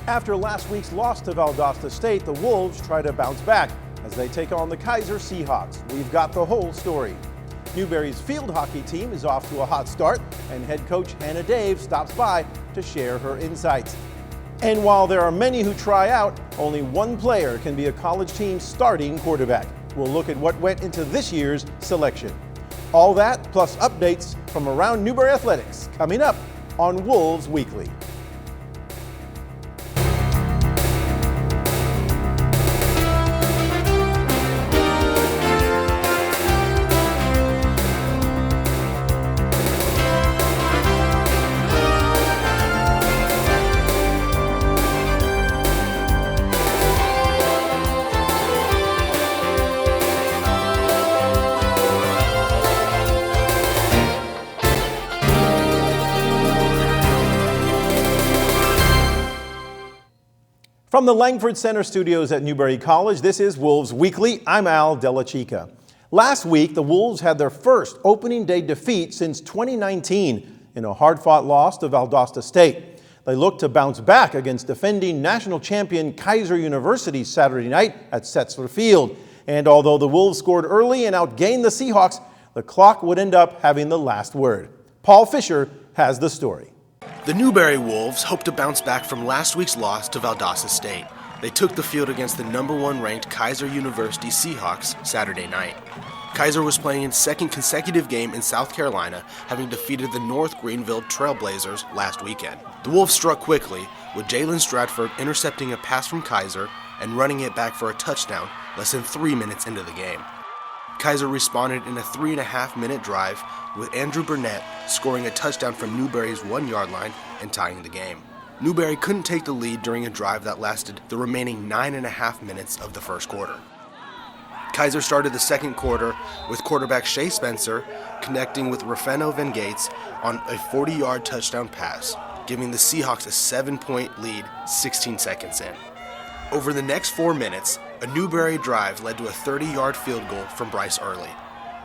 After last week's loss to Valdosta State, the Wolves try to bounce back as they take on the Kaiser Seahawks. We've got the whole story. Newberry's field hockey team is off to a hot start, and head coach Hannah Dave stops by to share her insights. And while there are many who try out, only one player can be a college team's starting quarterback. We'll look at what went into this year's selection. All that plus updates from around Newberry athletics coming up on Wolves Weekly. From the Langford Center studios at Newberry College, this is Wolves Weekly. I'm Al Della Chica. Last week, the Wolves had their first opening day defeat since 2019 in a hard-fought loss to Valdosta State. They look to bounce back against defending national champion Kaiser University Saturday night at Setzler Field. And although the Wolves scored early and outgained the Seahawks, the clock would end up having the last word. Paul Fisher has the story. The Newberry Wolves hope to bounce back from last week's loss to Valdosta State. They took the field against the #1 ranked Kaiser University Seahawks Saturday night. Kaiser was playing its second consecutive game in South Carolina, having defeated the North Greenville Trailblazers last weekend. The Wolves struck quickly, with Jalen Stratford intercepting a pass from Kaiser and running it back for a touchdown less than 3 minutes into the game. Kaiser responded in a 3.5-minute drive, with Andrew Burnett scoring a touchdown from Newberry's 1-yard line and tying the game. Newberry couldn't take the lead during a drive that lasted the remaining 9.5 minutes of the first quarter. Kaiser started the second quarter with quarterback Shea Spencer connecting with Rafeno Van Gates on a 40-yard touchdown pass, giving the Seahawks a 7-point lead 16 seconds in. Over the next 4 minutes, a Newberry drive led to a 30-yard field goal from Bryce Early.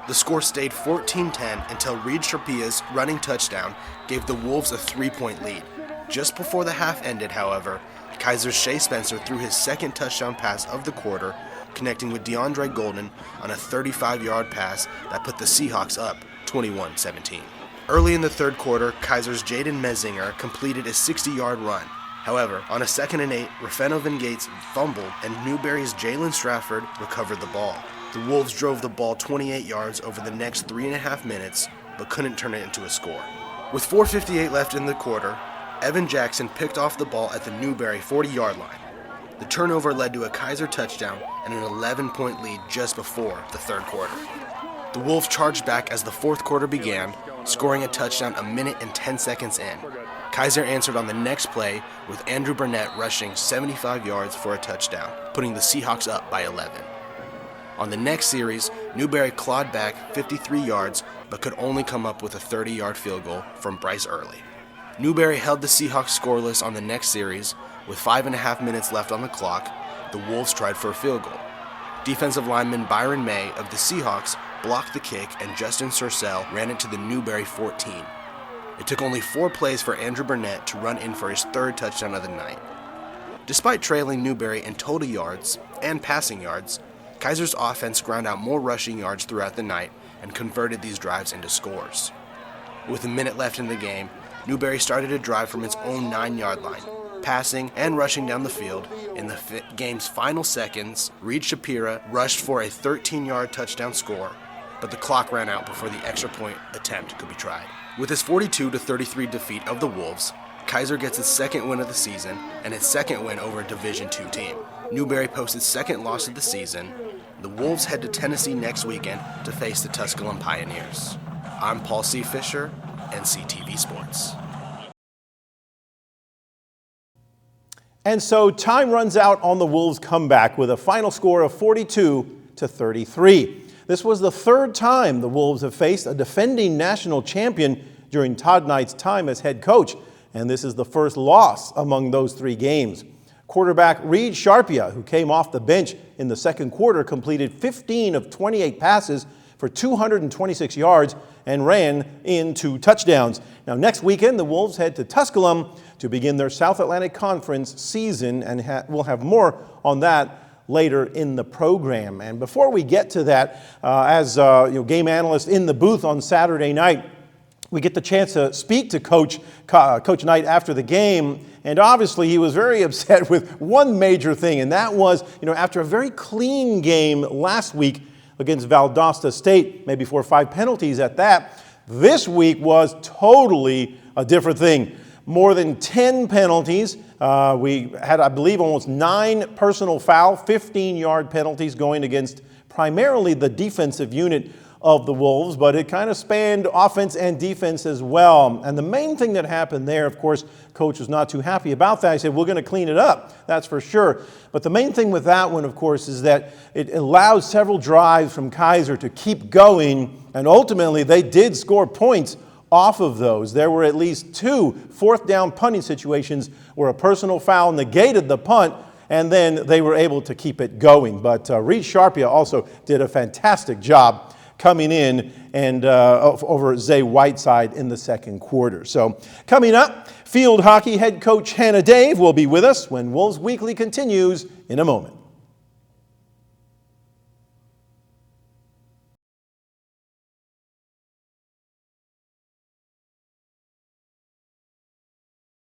The score stayed 14-10 until Reed Sharpia's running touchdown gave the Wolves a 3-point lead. Just before the half ended, however, Kaiser's Shea Spencer threw his second touchdown pass of the quarter, connecting with DeAndre Golden on a 35-yard pass that put the Seahawks up 21-17. Early in the third quarter, Kaiser's Jaden Mezinger completed a 60-yard run. However, on a 2nd and 8, Rafeno Van Gates fumbled and Newberry's Jalen Stratford recovered the ball. The Wolves drove the ball 28 yards over the next 3.5 minutes, but couldn't turn it into a score. With 4:58 left in the quarter, Evan Jackson picked off the ball at the Newberry 40-yard line. The turnover led to a Kaiser touchdown and an 11-point lead just before the third quarter. The Wolves charged back as the fourth quarter began, scoring a touchdown a minute and 10 seconds in. Kaiser answered on the next play with Andrew Burnett rushing 75 yards for a touchdown, putting the Seahawks up by 11. On the next series, Newberry clawed back 53 yards but could only come up with a 30-yard field goal from Bryce Early. Newberry held the Seahawks scoreless on the next series. With 5.5 minutes left on the clock, the Wolves tried for a field goal. Defensive lineman Byron May of the Seahawks blocked the kick and Justin Surcell ran it to the Newberry 14. It took only 4 plays for Andrew Burnett to run in for his third touchdown of the night. Despite trailing Newberry in total yards and passing yards, Kaiser's offense ground out more rushing yards throughout the night and converted these drives into scores. With a minute left in the game, Newberry started a drive from its own 9-yard line. Passing and rushing down the field, in the game's final seconds, Reed Shapira rushed for a 13-yard touchdown score, but the clock ran out before the extra point attempt could be tried. With his 42-33 defeat of the Wolves, Kaiser gets its second win of the season and its second win over a Division II team. Newberry posts its second loss of the season. The Wolves head to Tennessee next weekend to face the Tusculum Pioneers. I'm Paul C. Fisher, NCTV Sports. And so time runs out on the Wolves' comeback with a final score of 42-33. This was the third time the Wolves have faced a defending national champion during Todd Knight's time as head coach, and this is the first loss among those 3 games. Quarterback Reed Sharpia, who came off the bench in the second quarter, completed 15 of 28 passes for 226 yards and ran in 2 touchdowns. Now, next weekend, the Wolves head to Tusculum to begin their South Atlantic Conference season, and we'll have more on that later in the program. And before we get to that, as game analyst in the booth on Saturday night, we get the chance to speak to Coach Knight after the game, and obviously he was very upset with one major thing, and that was, after a very clean game last week against Valdosta State, maybe 4 or 5 penalties at that, this week was totally a different thing. More than 10 penalties. We had, I believe, almost 9 personal foul, 15-yard penalties going against primarily the defensive unit of the Wolves, but it kind of spanned offense and defense as well. And the main thing that happened there, of course, Coach was not too happy about that. He said, we're going to clean it up, that's for sure. But the main thing with that one, of course, is that it allowed several drives from Kaiser to keep going, and ultimately they did score points off of those. There were at least 2 fourth-down punting situations where a personal foul negated the punt, and then they were able to keep it going. But Reed Sharpia also did a fantastic job coming in and over Zay Whiteside in the second quarter. So coming up, field hockey head coach Hannah Dave will be with us when Wolves Weekly continues in a moment.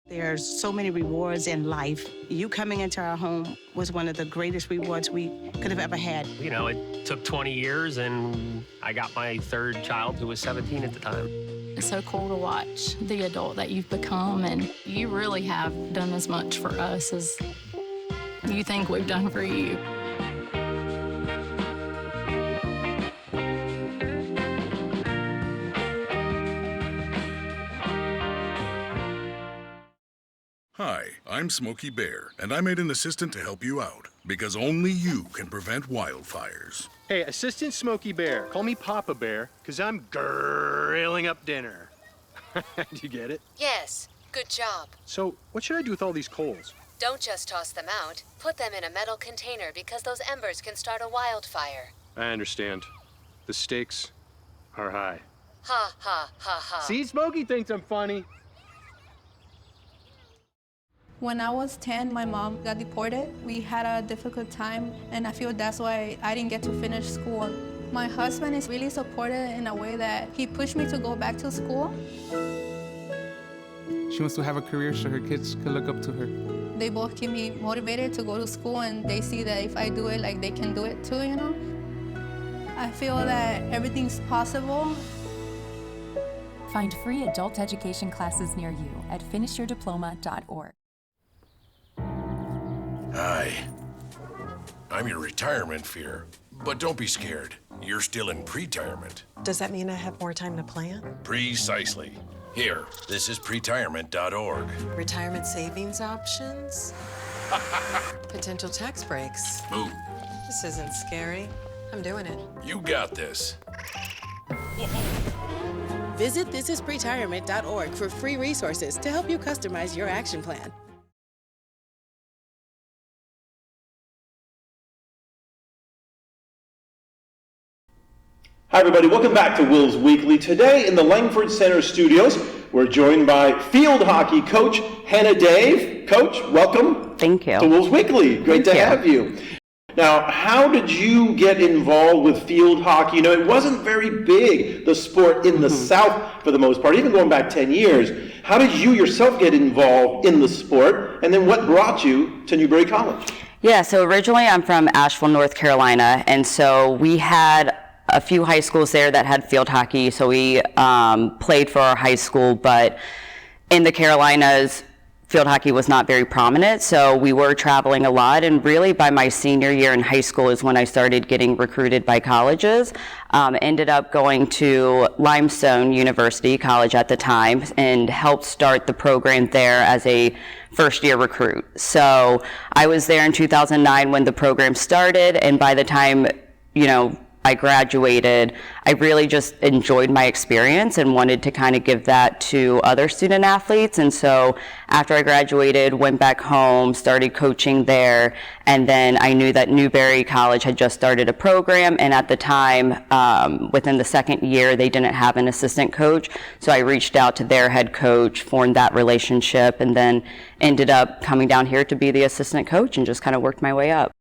There's so many rewards in life. You coming into our home was one of the greatest rewards we could have ever had. It took 20 years, and I got my 3rd child, who was 17 at the time. It's so cool to watch the adult that you've become, and you really have done as much for us as you think we've done for you. Hi, I'm Smokey Bear, and I made an assistant to help you out, because only you can prevent wildfires. Hey, Assistant Smokey Bear. Call me Papa Bear, because I'm grilling up dinner. Do you get it? Yes, good job. So, what should I do with all these coals? Don't just toss them out. Put them in a metal container because those embers can start a wildfire. I understand. The stakes are high. Ha, ha, ha, ha. See, Smokey thinks I'm funny. When I was 10, my mom got deported. We had a difficult time, and I feel that's why I didn't get to finish school. My husband is really supportive in a way that he pushed me to go back to school. She wants to have a career so her kids can look up to her. They both keep me motivated to go to school, and they see that if I do it, they can do it too, I feel that everything's possible. Find free adult education classes near you at finishyourdiploma.org. Hi, I'm your retirement fear, but don't be scared. You're still in pre-retirement. Does that mean I have more time to plan? Precisely. Here, this is pretirement.org. Retirement savings options? Potential tax breaks. Ooh. This isn't scary. I'm doing it. You got this. Visit thisispretirement.org for free resources to help you customize your action plan. Hi, everybody. Welcome back to Wolves Weekly. Today in the Langford Center studios, we're joined by field hockey coach Hannah Dave. Coach, welcome. Thank you. To Wolves Weekly. Great to have you. Now, how did you get involved with field hockey? It wasn't very big, the sport in the South for the most part, even going back 10 years. How did you yourself get involved in the sport? And then what brought you to Newberry College? Yeah, so originally I'm from Asheville, North Carolina, and so we had a few high schools there that had field hockey, so we played for our high school, but in the Carolinas, field hockey was not very prominent, so we were traveling a lot, and really by my senior year in high school is when I started getting recruited by colleges. Ended up going to Limestone University College at the time and helped start the program there as a first-year recruit. So I was there in 2009 when the program started, and by the time, I graduated, I really just enjoyed my experience and wanted to kind of give that to other student athletes. And so after I graduated, went back home, started coaching there, and then I knew that Newberry College had just started a program, and at the time, within the second year, they didn't have an assistant coach. So I reached out to their head coach, formed that relationship, and then ended up coming down here to be the assistant coach and just kind of worked my way up.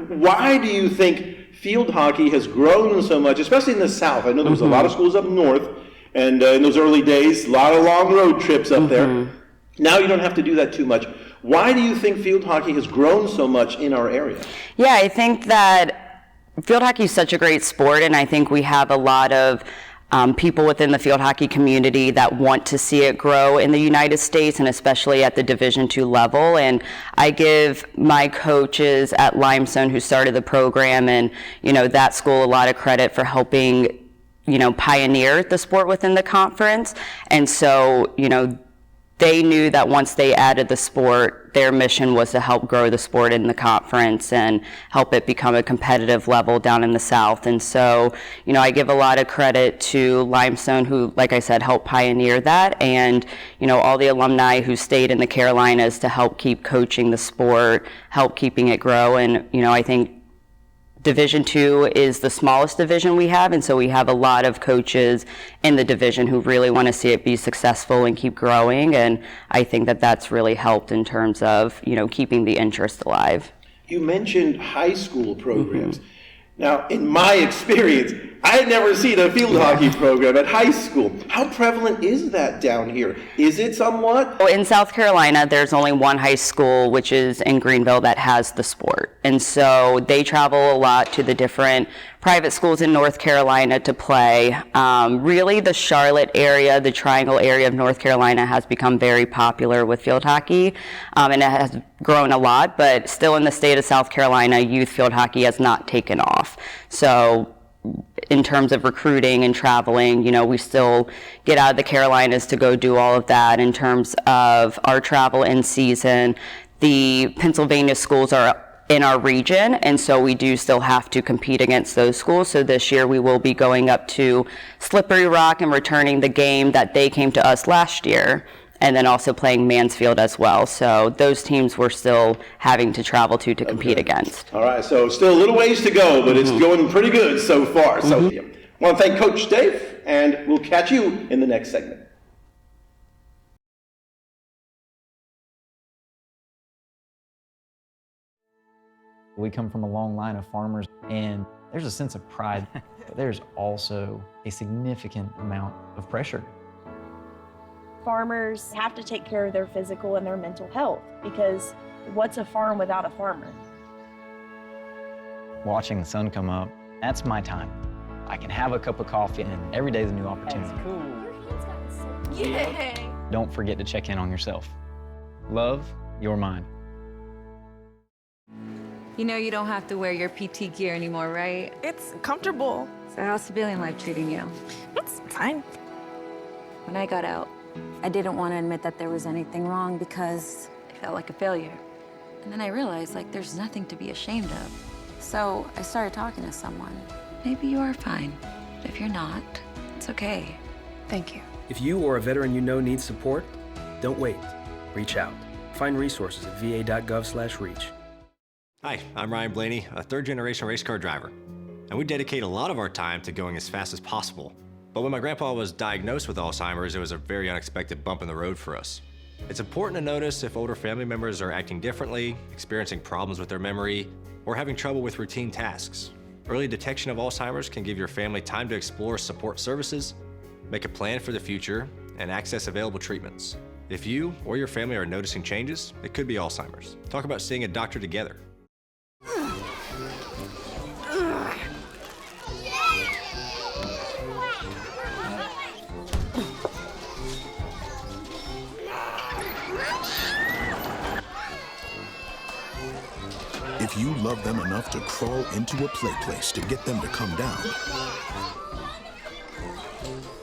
Why do you think field hockey has grown so much, especially in the South? I know there was a lot of schools up north, and in those early days, a lot of long road trips up there. Now you don't have to do that too much. Why do you think field hockey has grown so much in our area? Yeah, I think that field hockey is such a great sport, and I think we have a lot of people within the field hockey community that want to see it grow in the United States, and especially at the Division II level. And I give my coaches at Limestone, who started the program, and that school, a lot of credit for helping pioneer the sport within the conference. And so they knew that once they added the sport, their mission was to help grow the sport in the conference and help it become a competitive level down in the South. And so, I give a lot of credit to Limestone, who, like I said, helped pioneer that, and, all the alumni who stayed in the Carolinas to help keep coaching the sport, help keeping it grow. And, I think Division II is the smallest division we have, and so we have a lot of coaches in the division who really want to see it be successful and keep growing, and I think that that's really helped in terms of, keeping the interest alive. You mentioned high school programs. Now, in my experience, I had never seen a field hockey program at high school. How prevalent is that down here? Is it somewhat? Well, in South Carolina, there's only one high school, which is in Greenville, that has the sport. And so they travel a lot to the different private schools in North Carolina to play. Really, the Charlotte area, the Triangle area of North Carolina has become very popular with field hockey, and it has grown a lot, but still in the state of South Carolina, youth field hockey has not taken off. So in terms of recruiting and traveling, we still get out of the Carolinas to go do all of that. In terms of our travel in season, the Pennsylvania schools are in our region, and so we do still have to compete against those schools. So this year we will be going up to Slippery Rock and returning the game that they came to us last year, and then also playing Mansfield as well. So those teams we're still having to travel to compete against. All right, so still a little ways to go, but it's going pretty good so far. So I want to thank Coach Dave, and we'll catch you in the next segment. We come from a long line of farmers, and there's a sense of pride, but there's also a significant amount of pressure. Farmers have to take care of their physical and their mental health, because what's a farm without a farmer? Watching the sun come up, that's my time. I can have a cup of coffee, and every day is a new opportunity. That's cool. Your hand's gotten so Yay! Don't forget to check in on yourself. Love your mind. You know you don't have to wear your PT gear anymore, right? It's comfortable. So how's civilian life treating you? It's fine. When I got out, I didn't want to admit that there was anything wrong because I felt like a failure. And then I realized, there's nothing to be ashamed of. So I started talking to someone. Maybe you are fine. But if you're not, it's okay. Thank you. If you or a veteran you know needs support, don't wait. Reach out. Find resources at va.gov/reach. Hi, I'm Ryan Blaney, a third-generation race car driver. And we dedicate a lot of our time to going as fast as possible. But when my grandpa was diagnosed with Alzheimer's, it was a very unexpected bump in the road for us. It's important to notice if older family members are acting differently, experiencing problems with their memory, or having trouble with routine tasks. Early detection of Alzheimer's can give your family time to explore support services, make a plan for the future, and access available treatments. If you or your family are noticing changes, it could be Alzheimer's. Talk about seeing a doctor together. If you love them enough to crawl into a play place to get them to come down,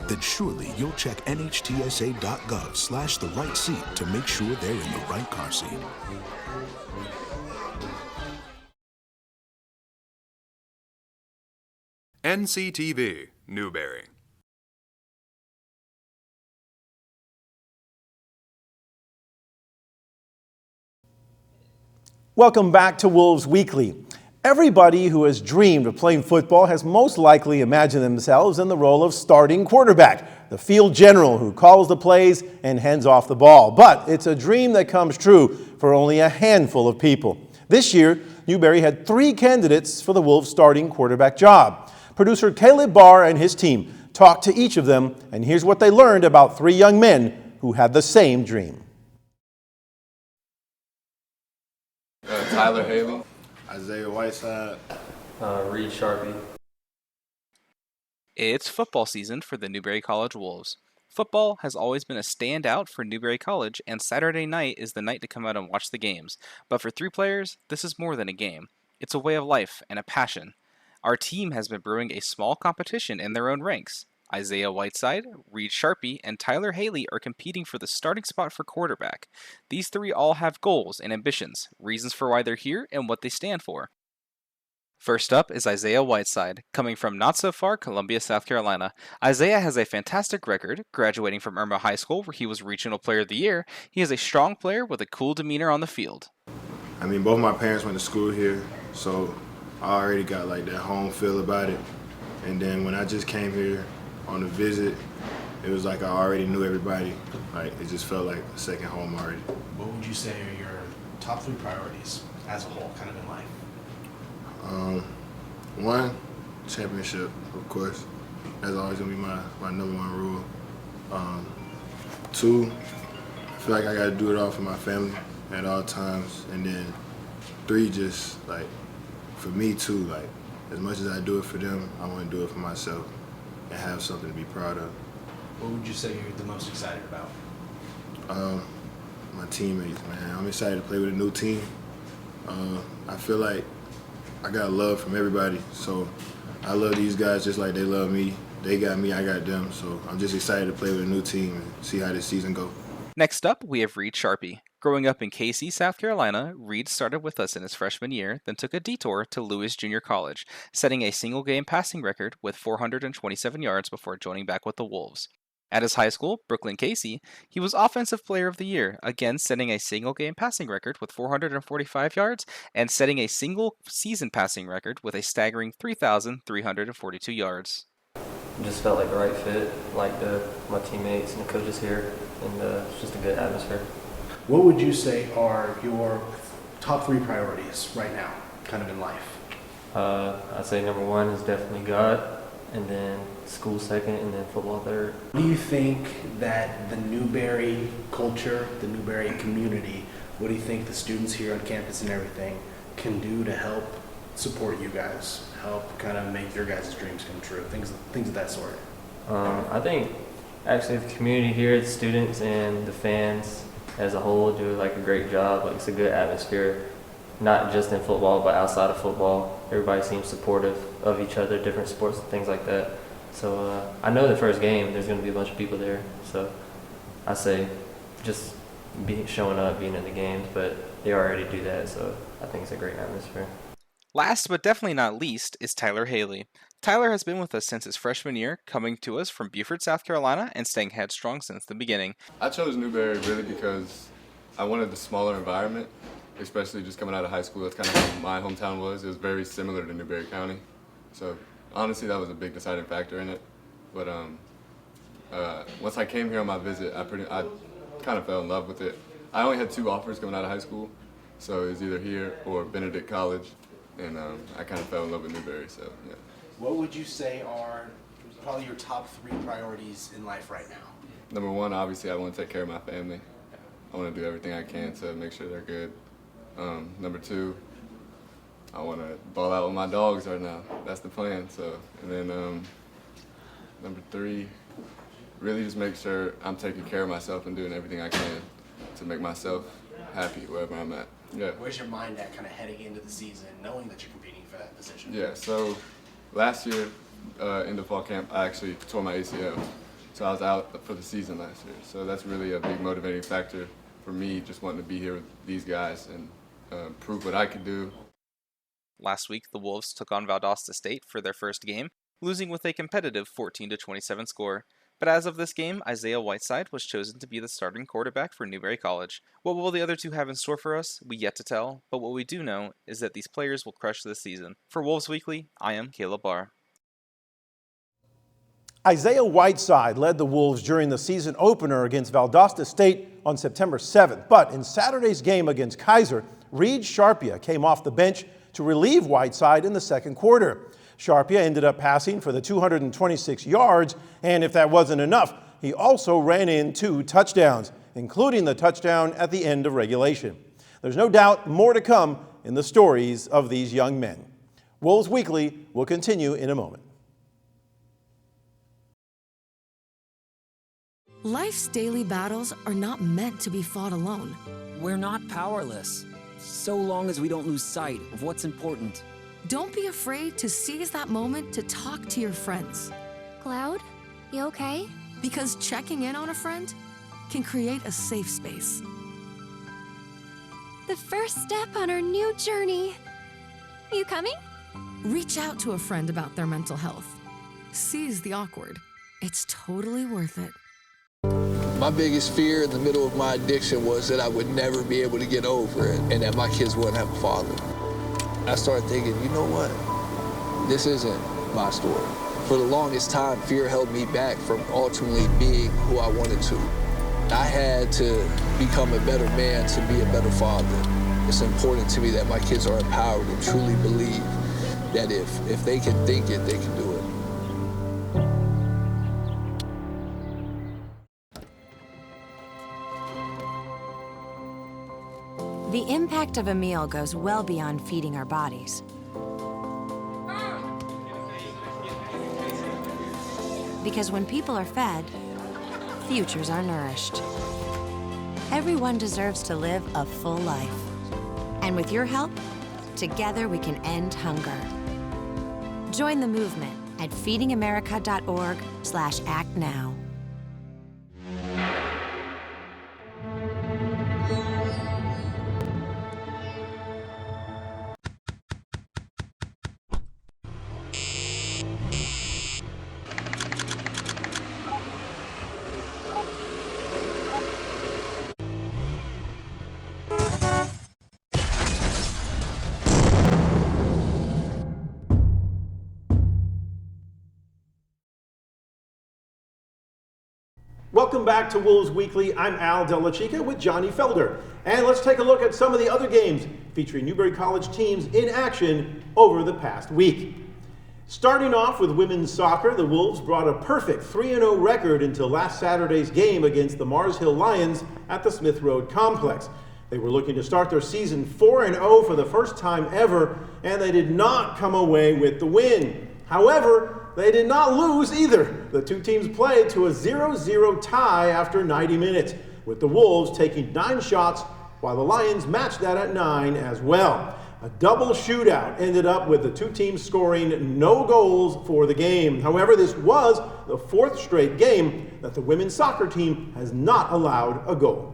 then surely you'll check nhtsa.gov/the right seat to make sure they're in the right car seat. NCTV, Newberry. Welcome back to Wolves Weekly. Everybody who has dreamed of playing football has most likely imagined themselves in the role of starting quarterback, the field general who calls the plays and hands off the ball. But it's a dream that comes true for only a handful of people. This year, Newberry had 3 candidates for the Wolves starting quarterback job. Producer Caleb Barr and his team talked to each of them, and here's what they learned about 3 young men who had the same dream. Tyler Haley, Isaiah Whiteside, Reed Sharpie. It's football season for the Newberry College Wolves. Football has always been a standout for Newberry College, and Saturday night is the night to come out and watch the games. But for 3 players, this is more than a game. It's a way of life and a passion. Our team has been brewing a small competition in their own ranks. Isaiah Whiteside, Reed Sharpie, and Tyler Haley are competing for the starting spot for quarterback. These 3 all have goals and ambitions, reasons for why they're here, and what they stand for. First up is Isaiah Whiteside, coming from not so far Columbia, South Carolina. Isaiah has a fantastic record, graduating from Irma High School where he was Regional Player of the Year. He is a strong player with a cool demeanor on the field. I mean, both my parents went to school here, so I already got like that home feel about it. And then when I just came here on a visit, it was like I already knew everybody. Like, it just felt like a second home already. What would you say are your top 3 priorities as a whole, kind of in life? 1, championship, of course. That's always gonna be my #1 rule. 2, I feel like I gotta do it all for my family at all times. And then 3, just like for me too, like as much as I do it for them, I wanna do it for myself and have something to be proud of. What would you say you're the most excited about? My teammates, man. I'm excited to play with a new team. I feel like I got love from everybody, so I love these guys just like they love me. They got me, I got them, so I'm just excited to play with a new team and see how this season goes. Next up, we have Reed Sharpie. Growing up in Casey, South Carolina, Reed started with us in his freshman year, then took a detour to Lewis Junior College, setting a single-game passing record with 427 yards before joining back with the Wolves. At his high school, Brooklyn Casey, he was Offensive Player of the Year, again setting a single-game passing record with 445 yards and setting a single-season passing record with a staggering 3,342 yards. Just felt like the right fit, liked my teammates and the coaches here, and it's just a good atmosphere. What would you say are your top 3 priorities right now, kind of in life? I'd say #1 is definitely God, and then school second, and then football third. Do you think that the Newberry culture, the Newberry community, what do you think the students here on campus and everything can do to help support you guys, help kind of make your guys' dreams come true, things of that sort? I think actually the community here, the students and the fans as a whole do like a great job. Like, it's a good atmosphere, not just in football but outside of football. Everybody seems supportive of each other, different sports and things like that. So I know the first game there's going to be a bunch of people there, so I say just showing up, being in the games, but they already do that, so I think it's a great atmosphere. Last but definitely not least is Tyler Haley. Tyler has been with us since his freshman year, coming to us from Beaufort, South Carolina, and staying headstrong since the beginning. I chose Newberry really because I wanted the smaller environment, especially just coming out of high school. That's kind of how my hometown was. It was very similar to Newberry County. So honestly, that was a big deciding factor in it. But once I came here on my visit, I kind of fell in love with it. I only had 2 offers coming out of high school, so it was either here or Benedict College, and I kind of fell in love with Newberry, so yeah. What would you say are probably your top 3 priorities in life right now? #1, obviously, I want to take care of my family. I want to do everything I can to make sure they're good. #2, I want to ball out with my dogs right now. That's the plan. So, and then #3, really just make sure I'm taking care of myself and doing everything I can to make myself happy wherever I'm at. Yeah. Where's your mind at kind of heading into the season, knowing that you're competing for that position? Yeah, so last year, in the fall camp, I actually tore my ACL. So I was out for the season last year. So that's really a big motivating factor for me, just wanting to be here with these guys and prove what I could do. Last week, the Wolves took on Valdosta State for their first game. losing with a competitive 14-27 score. But as of this game, Isaiah Whiteside was chosen to be the starting quarterback for Newberry College. What will the other two have in store for us? We yet to tell, but what we do know is that these players will crush this season. For Wolves Weekly, I am Caleb Barr. Isaiah Whiteside led the Wolves during the season opener against Valdosta State on September 7th. But in Saturday's game against Kaiser, Reed Sharpia came off the bench to relieve Whiteside in the second quarter. Sharpia ended up passing for the 226 yards, and if that wasn't enough, he also ran in 2 touchdowns, including the touchdown at the end of regulation. There's no doubt more to come in the stories of these young men. Wolves Weekly will continue in a moment. Life's daily battles are not meant to be fought alone. We're not powerless, so long as we don't lose sight of what's important. Don't be afraid to seize that moment to talk to your friends. Cloud, you okay? Because checking in on a friend can create a safe space. The first step on our new journey. You coming? Reach out to a friend about their mental health. Seize the awkward. It's totally worth it. My biggest fear in the middle of my addiction was that I would never be able to get over it and that my kids wouldn't have a father. I started thinking, you know what? This isn't my story. For the longest time, fear held me back from ultimately being who I wanted to. I had to become a better man to be a better father. It's important to me that my kids are empowered and truly believe that if they can think it, they can do it. The impact of a meal goes well beyond feeding our bodies. Because when people are fed, futures are nourished. Everyone deserves to live a full life. And with your help, together we can end hunger. Join the movement at feedingamerica.org/actnow. Welcome back to Wolves Weekly. I'm Al Della Chica with Johnny Felder. And let's take a look at some of the other games featuring Newberry College teams in action over the past week. Starting off with women's soccer, the Wolves brought a perfect 3-0 record into last Saturday's game against the Mars Hill Lions at the Smith Road Complex. They were looking to start their season 4-0 for the first time ever, and they did not come away with the win. However, they did not lose either. The two teams played to a 0-0 tie after 90 minutes, with the Wolves taking 9 shots while the Lions matched that at 9 as well. A double shootout ended up with the two teams scoring no goals for the game. However, this was the 4th straight game that the women's soccer team has not allowed a goal.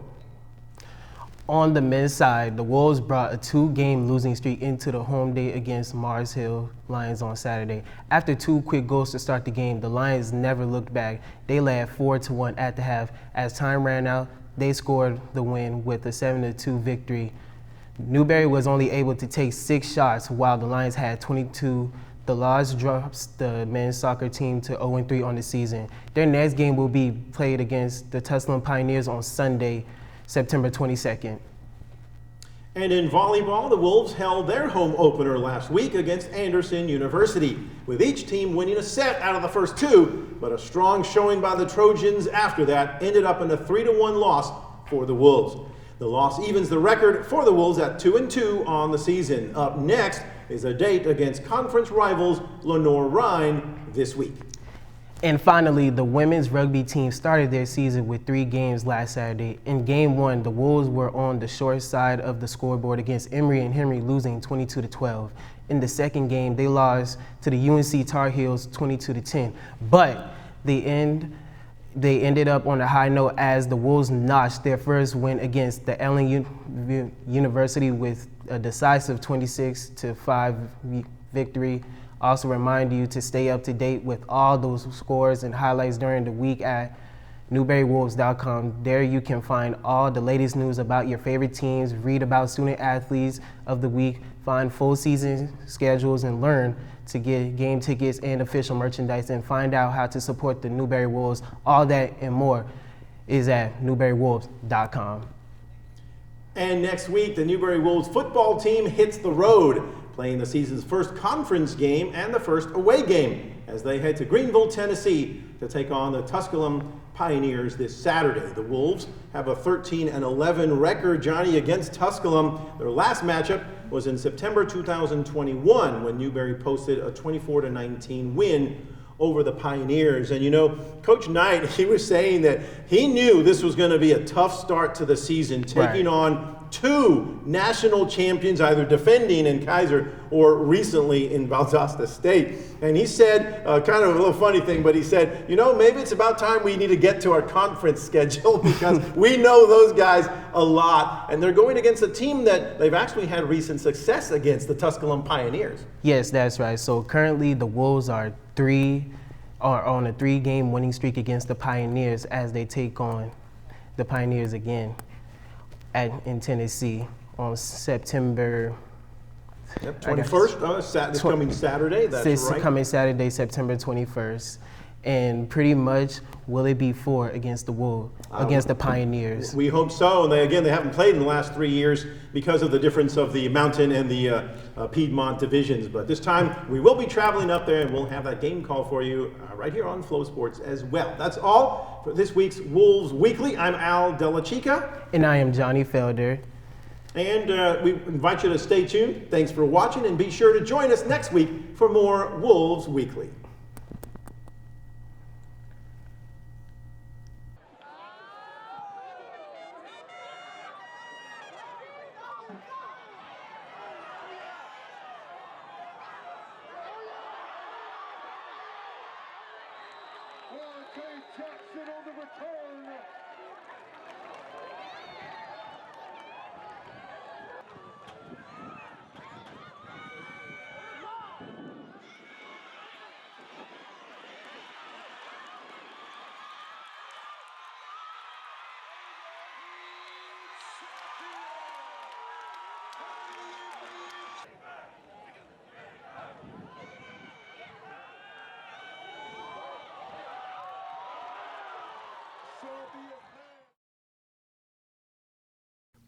On the men's side, the Wolves brought a 2-game losing streak into the home day against Mars Hill Lions on Saturday. After 2 quick goals to start the game, the Lions never looked back. They led 4-1 at the half. As time ran out, they scored the win with a 7-2 victory. Newberry was only able to take 6 shots while the Lions had 22. The loss drops the men's soccer team to 0-3 on the season. Their next game will be played against the Tusculum Pioneers on Sunday, September 22nd. And in volleyball, the Wolves held their home opener last week against Anderson University, with each team winning a set out of the first 2, but a strong showing by the Trojans after that ended up in a 3-1 loss for the Wolves. The loss evens the record for the Wolves at 2-2 on the season. Up next is a date against conference rivals Lenore-Rhine this week. And finally, the women's rugby team started their season with 3 games last Saturday. In Game 1, the Wolves were on the short side of the scoreboard against Emory and Henry, losing 22-12. In the second game, they lost to the UNC Tar Heels 22-10. But they ended up on a high note as the Wolves notched their first win against the Ellen University with a decisive 26-5 victory. Also remind you to stay up to date with all those scores and highlights during the week at NewberryWolves.com. There you can find all the latest news about your favorite teams, read about student athletes of the week, find full season schedules, and learn to get game tickets and official merchandise, and find out how to support the Newberry Wolves. All that and more is at NewberryWolves.com. And next week, the Newberry Wolves football team hits the road, playing the season's first conference game and the first away game as they head to Greenville, Tennessee to take on the Tusculum Pioneers this Saturday. The Wolves have a 13-11 record, Johnny, against Tusculum. Their last matchup was in September 2021 when Newberry posted a 24-19 win over the Pioneers. And you know, Coach Knight, he was saying that he knew this was going to be a tough start to the season, taking on two national champions, either defending in Kaiser or recently in Valdosta State. And he said, kind of a little funny thing, but he said, you know, maybe it's about time we need to get to our conference schedule because we know those guys a lot. And they're going against a team that they've actually had recent success against, the Tusculum Pioneers. Yes, that's right. So currently the Wolves are on a 3-game winning streak against the Pioneers as they take on the Pioneers again in Tennessee on September 21st, this coming Saturday, that's right. Coming Saturday, September 21st. And pretty much, will it be for against the Pioneers? We hope so. And they haven't played in the last 3 years because of the difference of the Mountain and the Piedmont divisions. But this time, we will be traveling up there, and we'll have that game call for you right here on Flow Sports as well. That's all for this week's Wolves Weekly. I'm Al Della Chica. And I am Johnny Felder. And we invite you to stay tuned. Thanks for watching, and be sure to join us next week for more Wolves Weekly. Jackson on the return.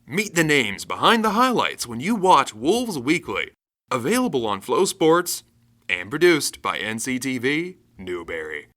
Meet the names behind the highlights when you watch Wolves Weekly. Available on Flow Sports and produced by NCTV Newberry.